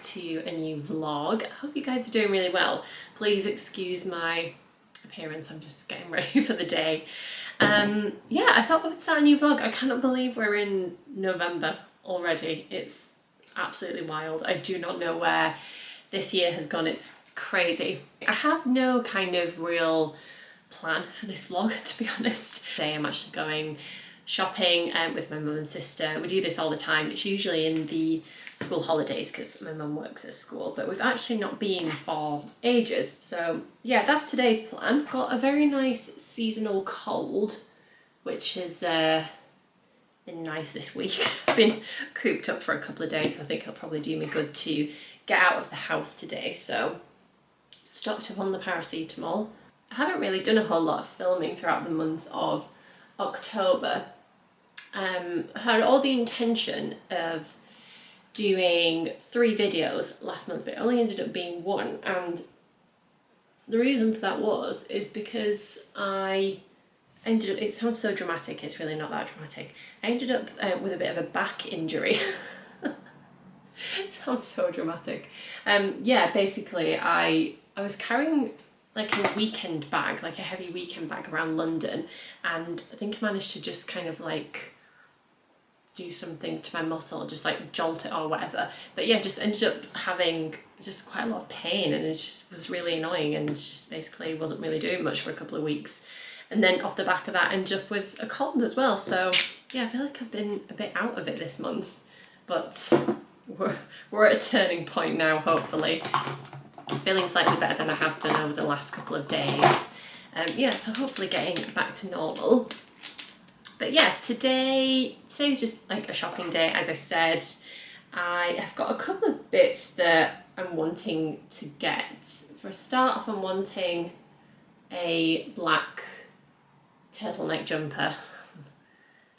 to a new vlog. I hope you guys are doing really well. Please excuse my appearance, I'm just getting ready for the day. Yeah, I thought we would start a new vlog. I cannot believe we're in November already. It's absolutely wild. I do not know where this year has gone. It's crazy. I have no kind of real plan for this vlog, to be honest. Today I'm actually going shopping with my mum and sister. We do this all the time. It's usually in the school holidays because my mum works at school, but we've actually not been for ages. So yeah, that's today's plan. Got a very nice seasonal cold, which has been nice this week. I've been cooped up for a couple of days, so I think it'll probably do me good to get out of the house today. So stocked up on the paracetamol. I haven't really done a whole lot of filming throughout the month of October. I had all the intention of doing 3 videos last month, but it only ended up being 1, and the reason for that is because I ended up, it sounds so dramatic, it's really not that dramatic, I ended up with a bit of a back injury. It sounds so dramatic. Yeah, basically I was carrying like a weekend bag, like a heavy weekend bag around London, and I think I managed to just kind of like do something to my muscle, just like jolt it or whatever. But yeah, just ended up having just quite a lot of pain, and it just was really annoying, and just basically wasn't really doing much for a couple of weeks. And then off the back of that, ended up with a cold as well. So yeah, I feel like I've been a bit out of it this month, but we're at a turning point now, hopefully. I'm feeling slightly better than I have done over the last couple of days. Yeah, so hopefully getting back to normal. But yeah, today's just like a shopping day, as I said. I have got a couple of bits that I'm wanting to get. For a start off, I'm wanting a black turtleneck jumper,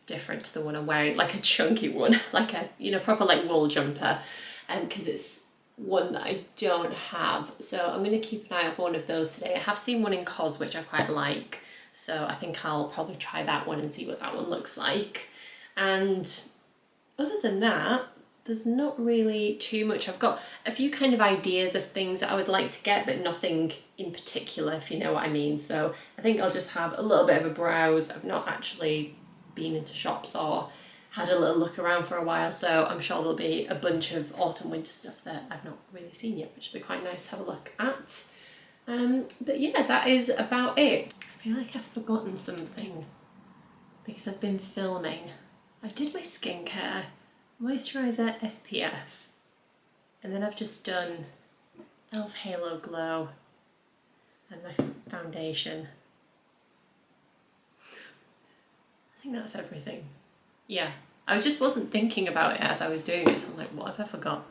different to the one I'm wearing, like a chunky one, like a, you know, proper like wool jumper, because it's one that I don't have. So I'm going to keep an eye out for one of those today. I have seen one in Cosy which I quite like, so I think I'll probably try that one and see what that one looks like. And other than that, there's not really too much. I've got a few kind of ideas of things that I would like to get, but nothing in particular, if you know what I mean. So I think I'll just have a little bit of a browse. I've not actually been into shops or had a little look around for a while, so I'm sure there'll be a bunch of autumn winter stuff that I've not really seen yet, which will be quite nice to have a look at. But yeah, that is about it. I feel like I've forgotten something because I've been filming. I did my skincare, moisturiser, SPF, and then I've just done e.l.f. Halo Glow and my foundation. I think that's everything. Yeah, I just wasn't thinking about it as I was doing it, so I'm like, what have I forgot?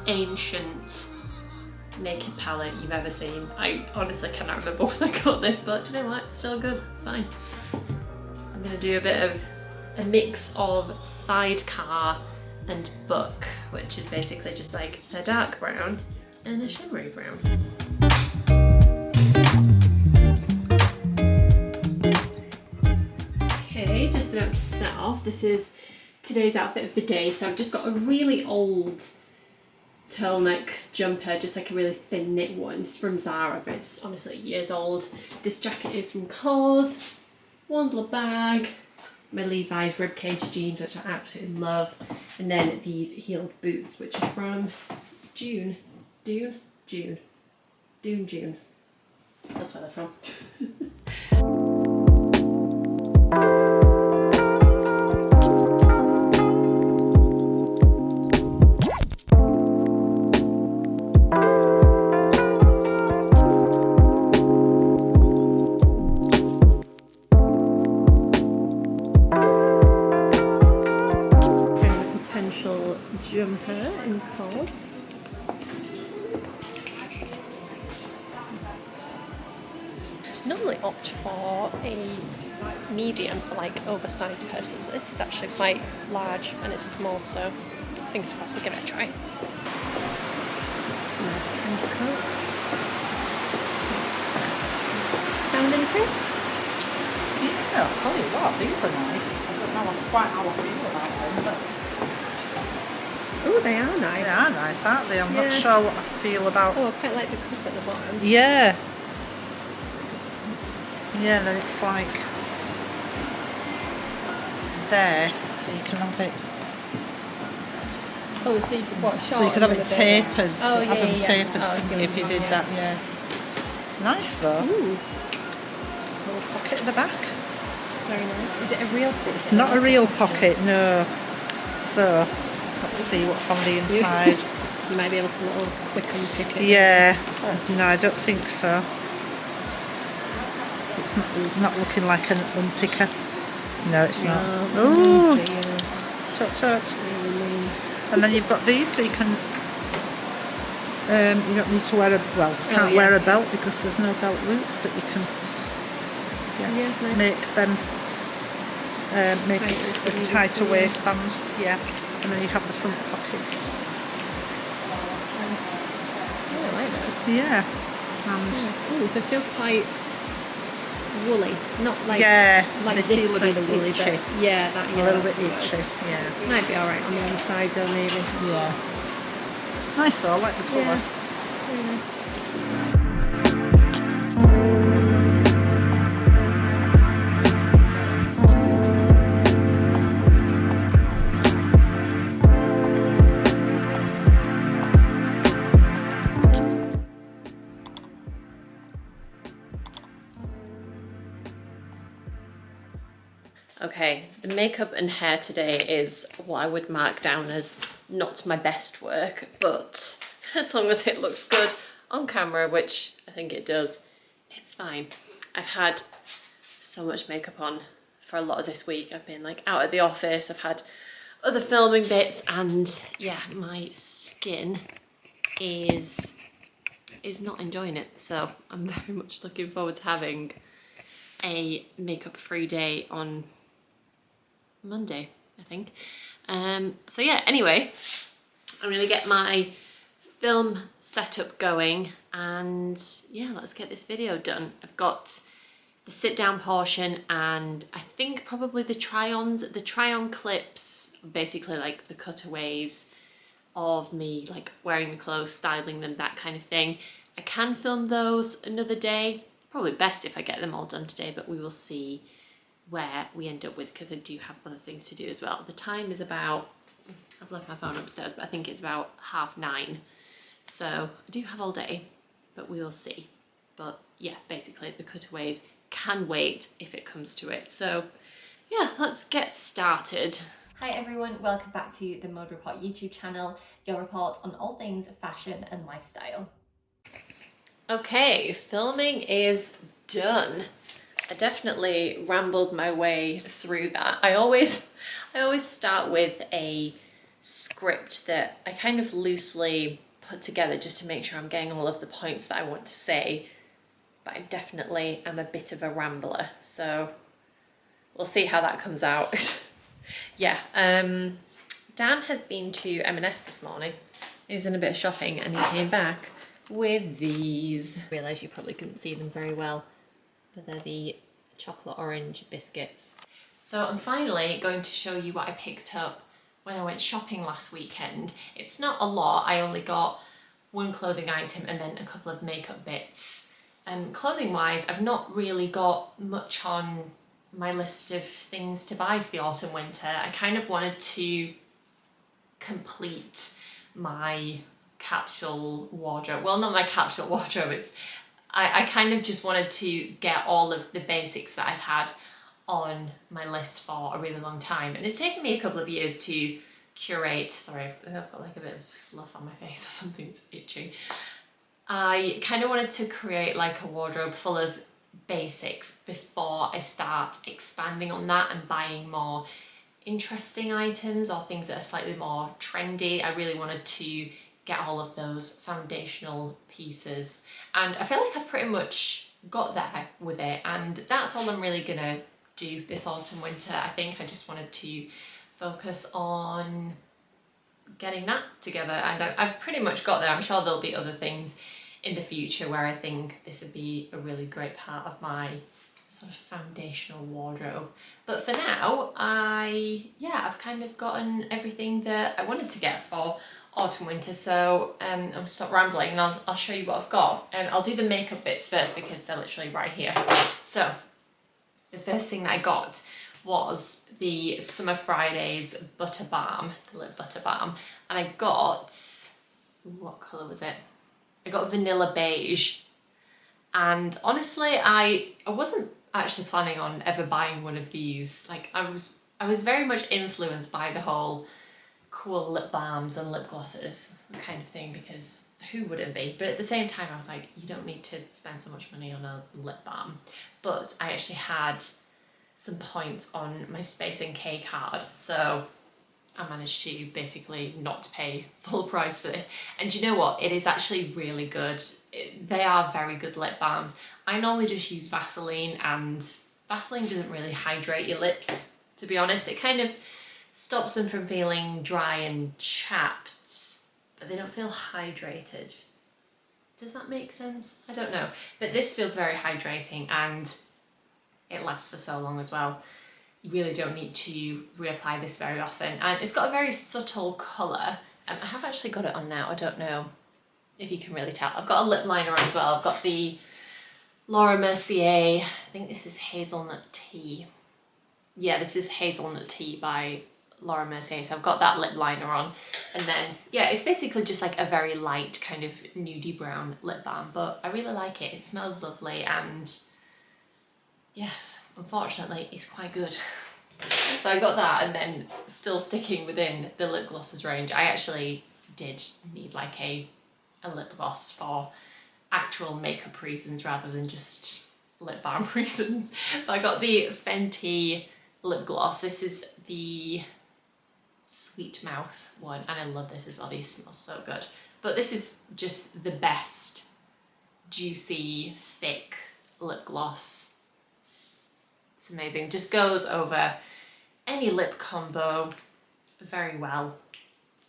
Ancient naked palette you've ever seen. I honestly cannot remember when I got this, but you know what, it's still good, it's fine. I'm gonna do a bit of a mix of Sidecar and Book, which is basically just like a dark brown and a shimmery brown. Okay, just about to set off. This is today's outfit of the day. So I've just got a really old turtleneck jumper, just like a really thin knit one. It's from Zara, but it's honestly years old. This jacket is from Cosy, one little bag, my Levi's ribcage jeans, which I absolutely love, and then these heeled boots, which are from June. That's where they're from. in Cos. Normally opt for a medium for like oversized purses, but this is actually quite large and it's a small, so fingers crossed we'll give it a try. It's a nice trench coat. Found anything? Yeah, I'll tell you what, these are nice. I don't know quite how I feel about them, but Oh, they are nice. they are nice, aren't they? I'm not sure what I feel about. Oh, I quite like the cuff at the bottom. Yeah. Yeah, and then it's like there, so you can have it. Oh, so you could what, short? So you could have it tapered. Oh, have them tapered Oh, if you did that, yeah. Nice though. Ooh, Little pocket at the back. very nice. Is it a real pocket? It's not a real pocket, no. So let's see what's on the inside. You might be able to little quick unpick it. Yeah. No, I don't think so. It's not looking like an unpicker. No, it's not. Oh, Ooh. Tut tut. And then you've got these, so you can. You don't need to wear can't wear a belt because there's no belt loops, but you can nice. make them make a tighter waistband. Yeah, and then you have the front pockets. Oh, I like those. Yeah, and Nice. Ooh, they feel quite woolly, not like they this feel a kind bit of woolly, itchy. but yeah, that A little bit that's itchy. Yeah. might be all right on the inside though, maybe. Yeah. Nice though. I like the colour. Yeah, very nice. Okay, the makeup and hair today is what I would mark down as not my best work, but as long as it looks good on camera, which I think it does, it's fine. I've had so much makeup on for a lot of this week. I've been like out at the office, I've had other filming bits, and yeah, my skin is not enjoying it. So I'm very much looking forward to having a makeup free day on Monday, I think. So yeah, anyway, I'm gonna get my film setup going and yeah, let's get this video done. I've got the sit down portion and I think probably the try-ons, the try-on clips, basically like the cutaways of me like wearing the clothes, styling them, that kind of thing. I can film those another day, probably best if I get them all done today, but we will see where we end up with, because I do have other things to do as well. The time is about, I've left my phone upstairs, but I think it's about 9:30. So I do have all day, but we will see. But yeah, basically the cutaways can wait if it comes to it. So yeah, let's get started. Hi everyone, welcome back to the Mode Report YouTube channel, your report on all things fashion and lifestyle. Okay, filming is done. I definitely rambled my way through that. I always start with a script that I kind of loosely put together just to make sure I'm getting all of the points that I want to say, but I definitely am a bit of a rambler, so we'll see how that comes out. Yeah, Dan has been to M&S this morning. He's done a bit of shopping and he came back with these. I realise you probably couldn't see them very well, but they're the chocolate orange biscuits. So I'm finally going to show you what I picked up when I went shopping last weekend. It's not a lot, I only got one clothing item and then a couple of makeup bits. Clothing wise, I've not really got much on my list of things to buy for the autumn winter. I kind of wanted to complete my capsule wardrobe. Well, not my capsule wardrobe, it's I kind of just wanted to get all of the basics that I've had on my list for a really long time. And it's taken me a couple of years to curate. Sorry, I've got like a bit of fluff on my face or something, it's itchy. I kind of wanted to create like a wardrobe full of basics before I start expanding on that and buying more interesting items or things that are slightly more trendy. I really wanted to get all of those foundational pieces, and I feel like I've pretty much got there with it, and that's all I'm really gonna do this autumn winter. I think I just wanted to focus on getting that together, and I've pretty much got there. I'm sure there'll be other things in the future where I think this would be a really great part of my sort of foundational wardrobe. But for now, I've kind of gotten everything that I wanted to get for autumn winter, so I'll stop rambling and I'll show you what I've got. I'll do the makeup bits first because they're literally right here. So the first thing that I got was the Summer Fridays Butter Balm, the lip butter balm, and I got, what colour was it? I got vanilla beige, and honestly I wasn't actually planning on ever buying one of these. Like I was very much influenced by the whole cool lip balms and lip glosses kind of thing, because who wouldn't be? But at the same time I was like, you don't need to spend so much money on a lip balm. But I actually had some points on my Space NK card, so I managed to basically not pay full price for this. And you know what? It is actually really good. They are very good lip balms. I normally just use Vaseline, and Vaseline doesn't really hydrate your lips, to be honest. It kind of stops them from feeling dry and chapped, but they don't feel hydrated. Does that make sense? I don't know. But this feels very hydrating, and it lasts for so long as well. You really don't need to reapply this very often, and it's got a very subtle colour. I have actually got it on now. I don't know if you can really tell. I've got a lip liner on as well. I've got the Laura Mercier, I think this is Hazelnut Tea. Yeah, this is Hazelnut Tea by Laura Mercier. So I've got that lip liner on, and then yeah, it's basically just like a very light kind of nudie brown lip balm, but I really like it. It smells lovely, and yes, unfortunately it's quite good. So I got that, and then still sticking within the lip glosses range, I actually did need like a lip gloss for actual makeup reasons rather than just lip balm reasons. But I got the Fenty lip gloss. This is the Sweet Mouth one, and I love this as well. These smell so good. But this is just the best juicy, thick lip gloss. It's amazing. Just goes over any lip combo very well,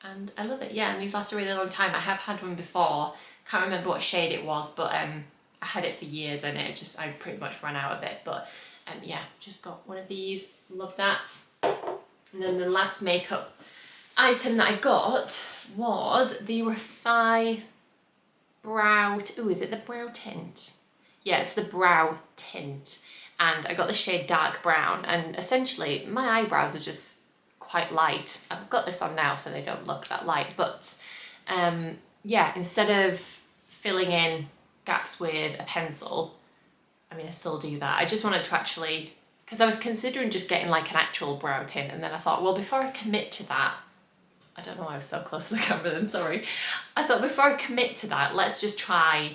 and I love it. Yeah, and these last a really long time. I have had one before, can't remember what shade it was, but I had it for years, and I pretty much ran out of it. But yeah, just got one of these. Love that. And then the last makeup item that I got was the Refi Brow, is it the brow tint? Yeah, it's the brow tint. And I got the shade dark brown, and essentially my eyebrows are just quite light. I've got this on now so they don't look that light, but yeah, instead of filling in gaps with a pencil, I mean I still do that, I just wanted to actually, because I was considering just getting like an actual brow tint, and then I thought, well, before I commit to that, I don't know why I was so close to the camera then, sorry. I thought before I commit to that, let's just try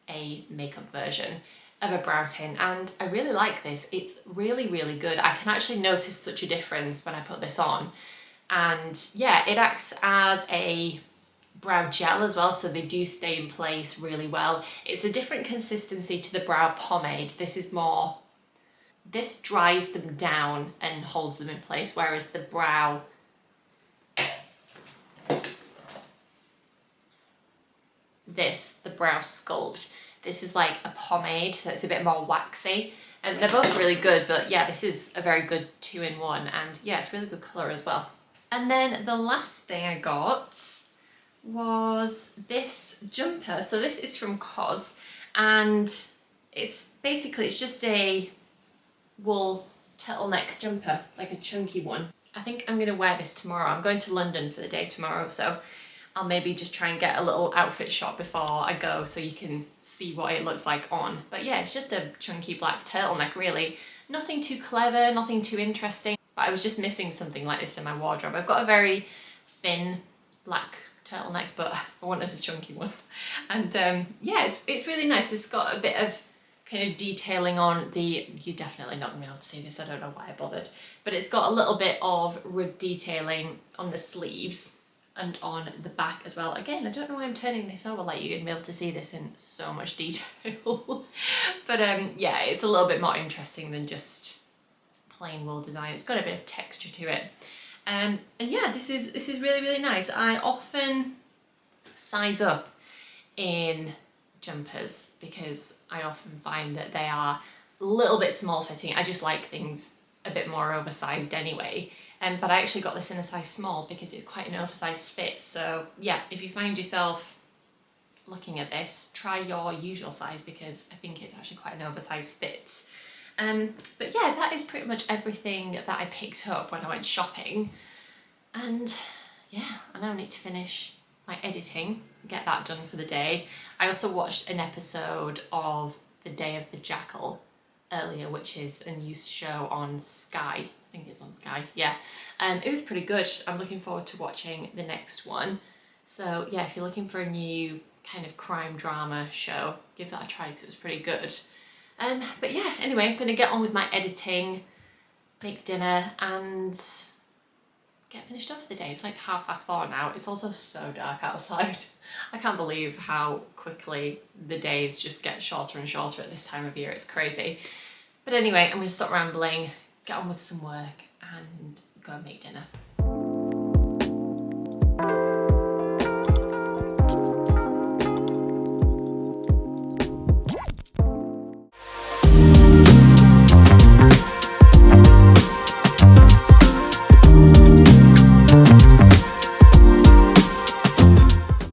a makeup version of a brow tint, and I really like this. It's really, really good. I can actually notice such a difference when I put this on. And yeah, it acts as a brow gel as well, so they do stay in place really well. It's a different consistency to the brow pomade. This dries them down and holds them in place, whereas the brow the brow sculpt, this is like a pomade, so it's a bit more waxy, and they're both really good. But yeah, this is a very good 2-in-1, and yeah, it's really good colour as well. And then the last thing I got was this jumper. So this is from Cosy, and it's just a wool turtleneck jumper, like a chunky one. I think I'm gonna wear this tomorrow. I'm going to London for the day tomorrow, so I'll maybe just try and get a little outfit shot before I go so you can see what it looks like on. But yeah, it's just a chunky black turtleneck really. Nothing too clever, nothing too interesting, but I was just missing something like this in my wardrobe. I've got a very thin black turtleneck, but I wanted a chunky one. And yeah, it's really nice. It's got a bit of kind of detailing on the, you're definitely not going to be able to see this, I don't know why I bothered, but it's got a little bit of rib detailing on the sleeves and on the back as well. Again, I don't know why I'm turning this over, like you're going to be able to see this in so much detail. But yeah, it's a little bit more interesting than just plain wool design. It's got a bit of texture to it. And yeah, this is really, really nice. I often size up in jumpers because I often find that they are a little bit small fitting. I just like things a bit more oversized anyway. But I actually got this in a size small because it's quite an oversized fit. So yeah, if you find yourself looking at this, try your usual size because I think it's actually quite an oversized fit. But yeah, that is pretty much everything that I picked up when I went shopping. And yeah, I now need to finish my editing, get that done for the day. I also watched an episode of The Day of the Jackal earlier, which is a new show on Sky. I think it's on Sky, yeah. It was pretty good. I'm looking forward to watching the next one. So yeah, if you're looking for a new kind of crime drama show, give that a try because it was pretty good. But yeah, anyway, I'm going to get on with my editing, make dinner and get finished off for the day. It's like 4:30 now. It's also so dark outside. I can't believe how quickly the days just get shorter and shorter at this time of year. It's crazy. But anyway, I'm going to stop rambling, get on with some work and go and make dinner.